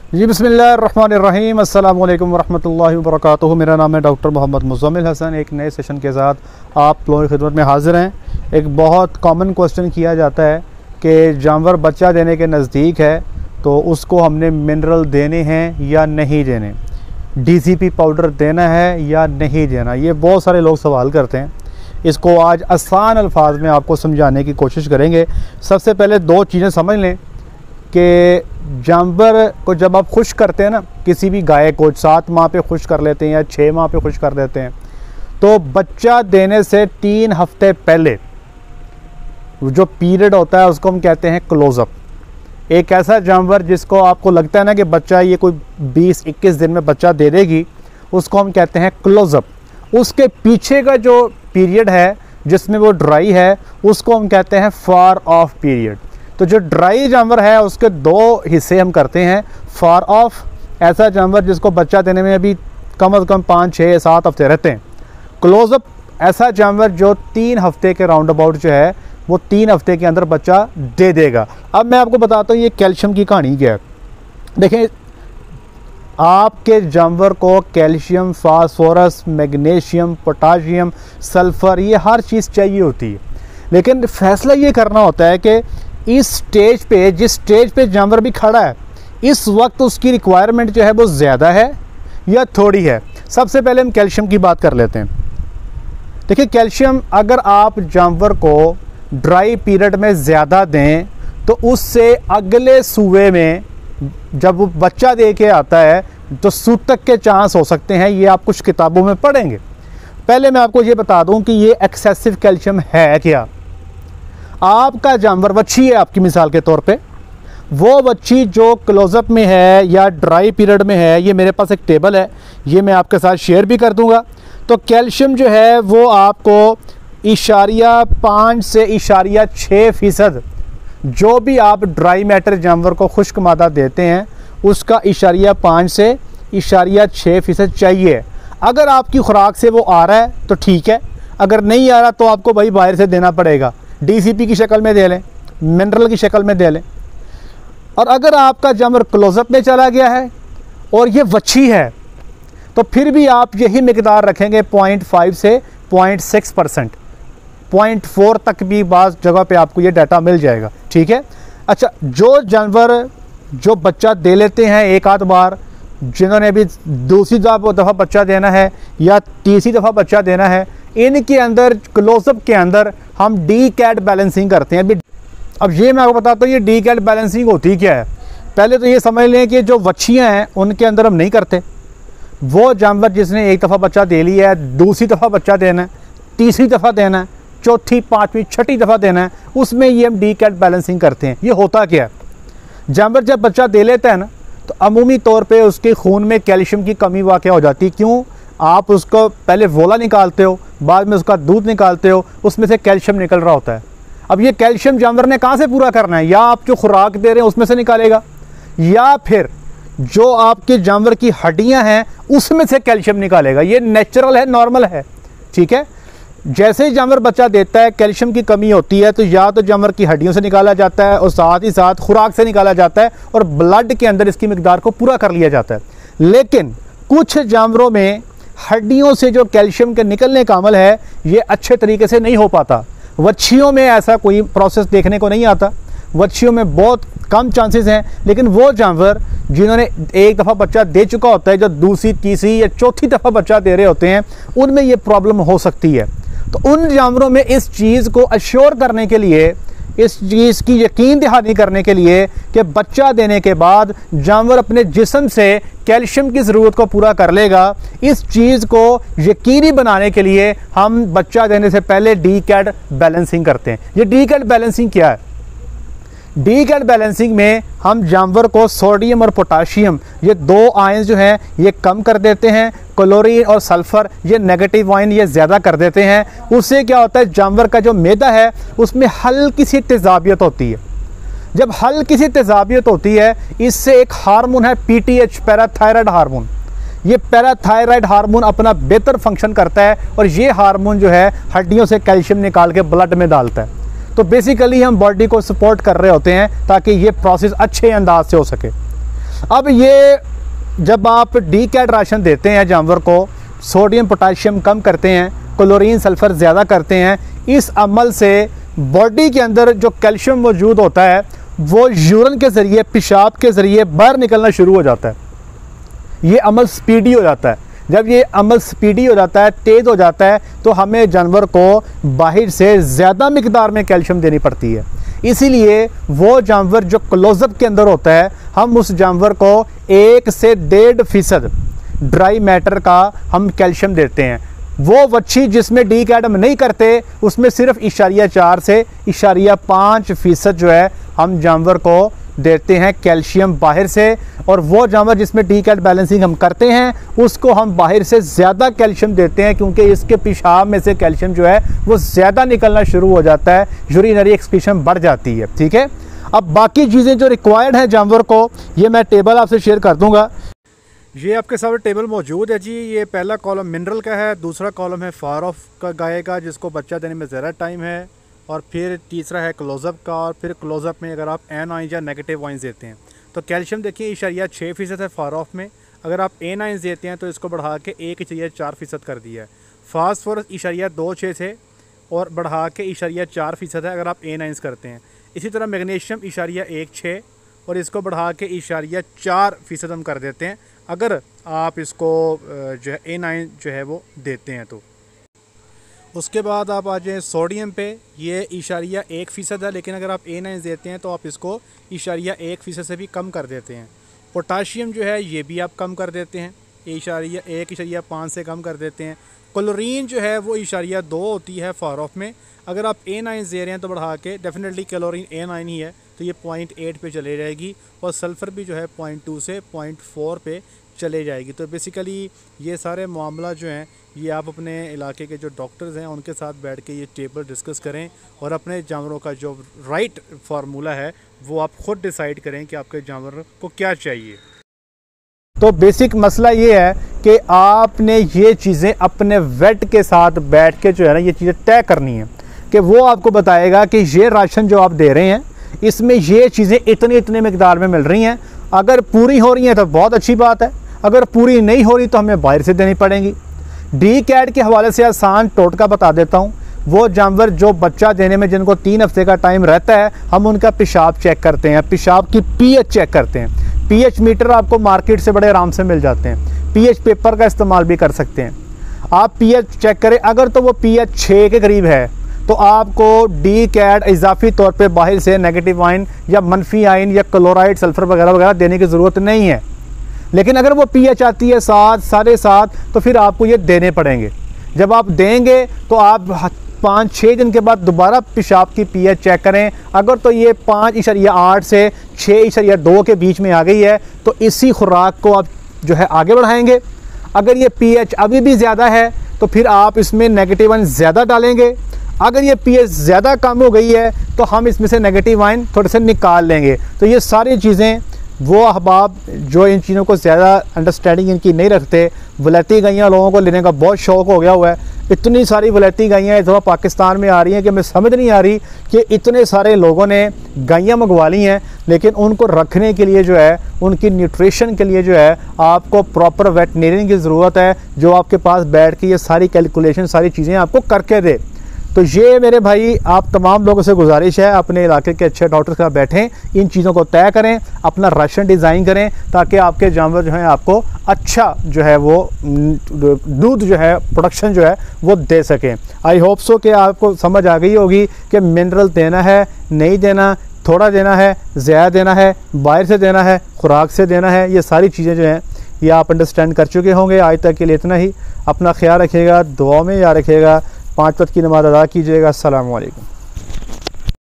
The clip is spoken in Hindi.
जी बिस्मिल्लाहिर्रहमानिर्रहीम, अस्सलाम वालेकुम वरहमतुल्लाहि वबरकातुहू। मेरा नाम है डॉक्टर मोहम्मद मुज़म्मिल हसन। एक नए सेशन के साथ आप लोगों की खिदमत में हाज़िर हैं। एक बहुत कॉमन क्वेश्चन किया जाता है कि जानवर बच्चा देने के नज़दीक है तो उसको हमने मिनरल देने हैं या नहीं देने, DCP पाउडर देना है या नहीं देना, ये बहुत सारे लोग सवाल करते हैं। इसको आज आसान अल्फाज में आपको समझाने की कोशिश करेंगे। सबसे पहले दो चीज़ें समझ लें कि जानवर को जब आप खुश करते हैं ना, किसी भी गाय को 7 माह पे खुश कर लेते हैं या 6 माह पे खुश कर देते हैं, तो बच्चा देने से 3 हफ्ते पहले जो पीरियड होता है उसको हम कहते हैं क्लोज़अप। एक ऐसा जानवर जिसको आपको लगता है ना कि बच्चा ये कोई 20-21 दिन में बच्चा दे देगी, उसको हम कहते हैं क्लोज़अप। उसके पीछे का जो पीरियड है जिसमें वो ड्राई है उसको हम कहते हैं फार ऑफ पीरियड। तो जो ड्राई जानवर है उसके 2 हिस्से हम करते हैं। फार ऑफ ऐसा जानवर जिसको बच्चा देने में अभी कम से कम 5, 6, 7 हफ्ते रहते हैं। क्लोज़अप ऐसा जानवर जो 3 हफ्ते के राउंड अबाउट जो है वो 3 हफ्ते के अंदर बच्चा दे देगा। अब मैं आपको बताता हूँ ये कैल्शियम की कहानी क्या है। देखें, आपके जानवर को calcium, phosphorus, magnesium, potassium, sulphur, ये हर चीज़ चाहिए होती है, लेकिन फैसला ये करना होता है कि इस स्टेज पे, जिस स्टेज पे जानवर भी खड़ा है, इस वक्त उसकी रिक्वायरमेंट जो है वो ज़्यादा है या थोड़ी है। सबसे पहले हम कैल्शियम की बात कर लेते हैं। देखिए, कैल्शियम अगर आप जानवर को ड्राई पीरियड में ज़्यादा दें तो उससे अगले सूबे में जब वो बच्चा दे के आता है तो सूतक के चांस हो सकते हैं। ये आप कुछ किताबों में पढ़ेंगे। पहले मैं आपको ये बता दूं कि ये एक्सेसिव कैल्शियम है क्या। आपका जानवर बच्ची है, आपकी मिसाल के तौर पे, वो बच्ची जो क्लोज़अप में है या ड्राई पीरियड में है, ये मेरे पास एक टेबल है, ये मैं आपके साथ शेयर भी कर दूंगा। तो कैल्शियम जो है वो आपको 0.5 से 6% जो भी आप ड्राई मैटर जानवर को खुश्क मादा देते हैं उसका 0.5 से 6% चाहिए। अगर आपकी खुराक से वो आ रहा है तो ठीक है, अगर नहीं आ रहा तो आपको भाई बाहर से देना पड़ेगा। DCP की शक्ल में दे लें, मिनरल की शक्ल में दे लें। और अगर आपका जानवर क्लोज़अप में चला गया है और ये वच्छी है तो फिर भी आप यही मिकदार रखेंगे 0.5 से 0.6%, 0.4 तक भी बाज़ जगह पे आपको ये डाटा मिल जाएगा। ठीक है। अच्छा, जो जानवर जो बच्चा दे लेते हैं एक आध बार, जिन्होंने भी दूसरी दफ़ा बच्चा देना है या तीसरी दफ़ा बच्चा देना है, इनके अंदर क्लोज़अप के अंदर हम डीकैट बैलेंसिंग करते हैं। अब ये मैं आपको बताता हूँ ये डीकैट बैलेंसिंग होती क्या है। पहले तो ये समझ लें कि जो वच्छियाँ हैं उनके अंदर हम नहीं करते। वो जानवर जिसने एक दफ़ा बच्चा दे लिया है, दूसरी दफ़ा बच्चा देना है, तीसरी दफ़ा देना है, चौथी, 5वीं, 6ठी दफ़ा देना है, उसमें ये हम डीकैट बैलेंसिंग करते हैं। ये होता क्या है, जानवर जब बच्चा दे लेता है ना तो अमूमी तौर पे उसके खून में कैल्शियम की कमी वाक़या हो जाती है। क्यों? आप उसको पहले वोला निकालते हो, बाद में उसका दूध निकालते हो, उसमें से कैल्शियम निकल रहा होता है। अब ये कैल्शियम जानवर ने कहाँ से पूरा करना है? या आप जो खुराक दे रहे हैं उसमें से निकालेगा, या फिर जो आपके जानवर की हड्डियाँ हैं उसमें से कैल्शियम निकालेगा। ये नेचुरल है, नॉर्मल है। ठीक है। जैसे ही जानवर बच्चा देता है, कैल्शियम की कमी होती है तो या तो जानवर की हड्डियों से निकाला जाता है और साथ ही साथ खुराक से निकाला जाता है और ब्लड के अंदर इसकी मिकदार को पूरा कर लिया जाता है। लेकिन कुछ जानवरों में हड्डियों से जो कैल्शियम के निकलने का अमल है ये अच्छे तरीके से नहीं हो पाता। वच्छियों में ऐसा कोई प्रोसेस देखने को नहीं आता, वच्छियों में बहुत कम चांसेस हैं। लेकिन वो जानवर जिन्होंने एक दफ़ा बच्चा दे चुका होता है, जो दूसरी, तीसरी या चौथी दफ़ा बच्चा दे रहे होते हैं, उनमें ये प्रॉब्लम हो सकती है। तो उन जानवरों में इस चीज़ को अश्योर करने के लिए, इस चीज़ की यकीन दहानी करने के लिए कि बच्चा देने के बाद जानवर अपने जिस्म से कैल्शियम की ज़रूरत को पूरा कर लेगा, इस चीज़ को यकीनी बनाने के लिए हम बच्चा देने से पहले डीकैट बैलेंसिंग करते हैं। ये डीकैट बैलेंसिंग क्या है? डीकैट बैलेंसिंग में हम जानवर को सोडियम और पोटाशियम, ये 2 आयन जो हैं ये कम कर देते हैं। क्लोरीन और सल्फ़र, ये नेगेटिव आयन, ये ज़्यादा कर देते हैं। उससे क्या होता है, जानवर का जो मैदा है उसमें हल्की सी तेज़ाबियत होती है। जब हल्की सी तेज़ाबियत होती है, इससे एक हार्मोन है PTH, पैराथायराइड हार्मोन। ये पैराथायराइड हार्मोन अपना बेहतर फंक्शन करता है और ये हार्मोन जो है हड्डियों से कैल्शियम निकाल के ब्लड में डालता है। तो बेसिकली हम बॉडी को सपोर्ट कर रहे होते हैं ताकि ये प्रोसेस अच्छे अंदाज से हो सके। अब ये जब आप डी कैट राशन देते हैं जानवर को, सोडियम पोटाशियम कम करते हैं, क्लोरीन सल्फ़र ज़्यादा करते हैं, इस अमल से बॉडी के अंदर जो कैल्शियम मौजूद होता है वो यूरिन के ज़रिए, पेशाब के ज़रिए बाहर निकलना शुरू हो जाता है। ये अमल स्पीडी हो जाता है। जब ये अमल स्पीडी हो जाता है, तेज़ हो जाता है, तो हमें जानवर को बाहर से ज़्यादा मिकदार में कैल्शियम देनी पड़ती है। इसीलिए वो जानवर जो क्लोज़अप के अंदर होता है, हम उस जानवर को 1 से 1.5% ड्राई मैटर का हम कैल्शियम देते हैं। वो वच्छी जिसमें डी कैट हम नहीं करते, उसमें सिर्फ 0.4 से 0.5% जो है हम जानवर को देते हैं कैल्शियम बाहर से। और वो जानवर जिसमें डी कैट बैलेंसिंग हम करते हैं, उसको हम बाहर से ज़्यादा कैल्शियम देते हैं, क्योंकि इसके पेशाब में से कैल्शियम जो है वो ज़्यादा निकलना शुरू हो जाता है, यूरिनरी एक्सक्रीशन बढ़ जाती है। ठीक है, अब बाकी चीज़ें जो रिक्वायर्ड हैं जानवर को, ये मैं टेबल आपसे शेयर कर दूँगा। ये आपके सामने टेबल मौजूद है जी। ये पहला कॉलम मिनरल का है, दूसरा कॉलम है फार ऑफ का गाय का, जिसको बच्चा देने में ज़्यादा टाइम है, और फिर तीसरा है क्लोज़अप का। और फिर क्लोज़अप में अगर आप एनाइन या नेगेटिव वाइंस देते हैं तो कैल्शियम देखिए 0.6% है फार ऑफ में। अगर आप एनाइन देते हैं तो इसको बढ़ा के 1.4% कर दिया है। फास्फोरस 0.26 से और बढ़ा के 0.4% है अगर आप एनाइंस करते हैं। इसी तरह मैग्नीशियम 0.16 और इसको बढ़ा के 0.4% हम कर देते हैं अगर आप इसको जो है एनाइन जो है वो देते हैं तो। उसके बाद आप आ जाएँ सोडियम पे, ये 0.1% है, लेकिन अगर आप एनाइन देते हैं तो आप इसको 0.1% से भी कम कर देते हैं। पोटाशियम जो है ये भी आप कम कर देते हैं, 1.5 से कम कर देते हैं। क्लोरीन जो है वो 0.2 होती है फार ऑफ में। अगर आप एनाइन दे रहे हैं तो बढ़ा के, डेफिनेटली क्लोरीन एनाइन ही है तो ये 0.8 पे चले जाएगी, और सल्फ़र भी जो है 0.2 से 0.4 पे चले जाएगी। तो बेसिकली ये सारे मामला जो हैं ये आप अपने इलाके के जो डॉक्टर्स हैं उनके साथ बैठ के ये टेबल डिस्कस करें, और अपने जानवरों का जो राइट फार्मूला है वो आप ख़ुद डिसाइड करें कि आपके जानवर को क्या चाहिए। तो बेसिक मसला ये है कि आपने ये चीज़ें अपने वेट के साथ बैठ के जो है ना ये चीज़ें तय करनी है कि वो आपको बताएगा कि ये राशन जो आप दे रहे हैं इसमें ये चीज़ें इतने मिकदार में मिल रही हैं। अगर पूरी हो रही हैं तो बहुत अच्छी बात है, अगर पूरी नहीं हो रही तो हमें बाहर से देनी पड़ेंगी। डी कैट के हवाले से आसान टोटका बता देता हूँ। वो जानवर जो बच्चा देने में जिनको 3 हफ्ते का टाइम रहता है, हम उनका पेशाब चेक करते हैं, पेशाब की पीएच चेक करते हैं। पीएच मीटर आपको मार्केट से बड़े आराम से मिल जाते हैं, पीएच पेपर का इस्तेमाल भी कर सकते हैं। आप पीएच चेक करें, अगर तो वो पीएच 6 के करीब है तो आपको डी कैट इजाफी तौर पे बाहर से नेगेटिव आयन या मनफी आयन या क्लोराइड सल्फ़र वगैरह देने की ज़रूरत नहीं है। लेकिन अगर वो पीएच आती है 7, 7.5 तो फिर आपको ये देने पड़ेंगे। जब आप देंगे तो आप 5-6 दिन के बाद दोबारा पेशाब की पीएच चेक करें। अगर तो ये 5.8 से 6.2 के बीच में आ गई है तो इसी खुराक को आप जो है आगे बढ़ाएंगे। अगर ये पीएच अभी भी ज़्यादा है तो फिर आप इसमें नेगेटिव आयन ज़्यादा डालेंगे। अगर ये पीएच ज़्यादा कम हो गई है तो हम इसमें से नेगेटिव आयन थोड़े से निकाल लेंगे। तो ये सारी चीज़ें वो अहबाब जो इन चीज़ों को ज़्यादा अंडरस्टैंडिंग इनकी नहीं रखते, वलैती गायें लोगों को लेने का बहुत शौक़ हो गया हुआ है। इतनी सारी वलैती गायें इस दफ़ा पाकिस्तान में आ रही हैं कि हमें समझ नहीं आ रही कि इतने सारे लोगों ने गायें मंगवा ली हैं, लेकिन उनको रखने के लिए जो है, उनकी न्यूट्रिशन के लिए जो है आपको प्रॉपर वेटनेरियन की ज़रूरत है, जो आपके पास बैठ के ये सारी कैलकुलेशन, सारी चीज़ें आपको करके दे। तो ये मेरे भाई आप तमाम लोगों से गुजारिश है, अपने इलाके के अच्छे डॉक्टर के साथ बैठें, इन चीज़ों को तय करें, अपना राशन डिज़ाइन करें, ताकि आपके जानवर जो हैं आपको अच्छा जो है वो दूध जो है प्रोडक्शन जो है वो दे सकें। आई होप सो कि आपको समझ आ गई होगी कि मिनरल देना है नहीं देना, थोड़ा देना है, ज़्यादा देना है, बाहर से देना है, खुराक से देना है, ये सारी चीज़ें जो हैं ये आप अंडरस्टैंड कर चुके होंगे। आज तक के लिए इतना ही। अपना ख्याल रखिएगा, दुआ में याद रखिएगा, 5 वक्त की नमाज़ अदा कीजिएगा। अस्सलामु अलैकुम।